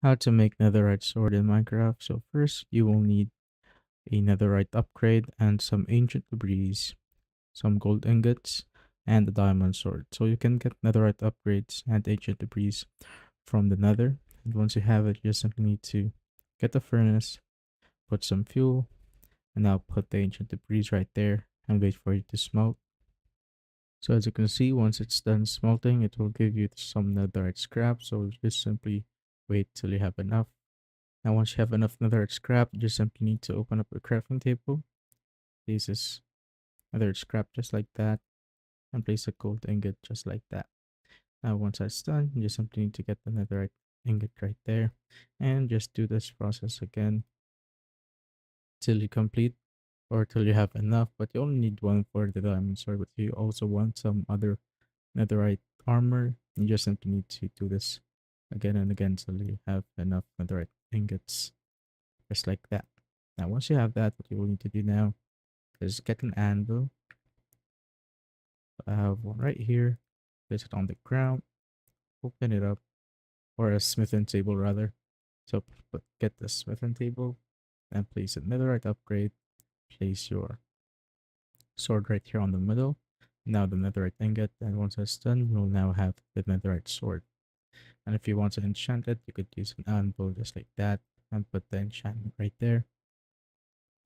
How to make Netherite Sword in Minecraft. So first, you will need a Netherite upgrade and some ancient debris, some gold ingots, and a diamond sword. So you can get Netherite upgrades and ancient debris from the Nether. And once you have it, you just simply need to get the furnace, put some fuel, and now put the ancient debris right there and wait for it to smelt. So as you can see, once it's done smelting, it will give you some Netherite scraps. So just simply wait till you have enough. Now, once you have enough netherite scrap, you just simply need to open up a crafting table. Place this netherite scrap just like that, and place a gold ingot just like that. Now, once that's done, you just simply need to get the netherite ingot right there, and just do this process again till you complete or till you have enough. But you only need one for the diamond sword. But if you also want some other netherite armor, you just simply need to do this again and again till you have enough netherite ingots, just like that. Now, once you have that, what you will need to do now is get an anvil. I have one right here. Place it on the ground. Open it up, or a smithing table rather. So get the smithing table and place a netherite upgrade. Place your sword right here on the middle. Now the netherite ingot, and once that's done, you'll now have the netherite sword. And if you want to enchant it, you could use an anvil just like that and put the enchantment right there.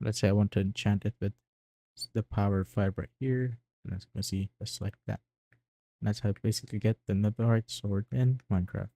Let's say I want to enchant it with the power 5 right here, and as you can see, just like that. And that's how you basically get the Netherite sword in Minecraft.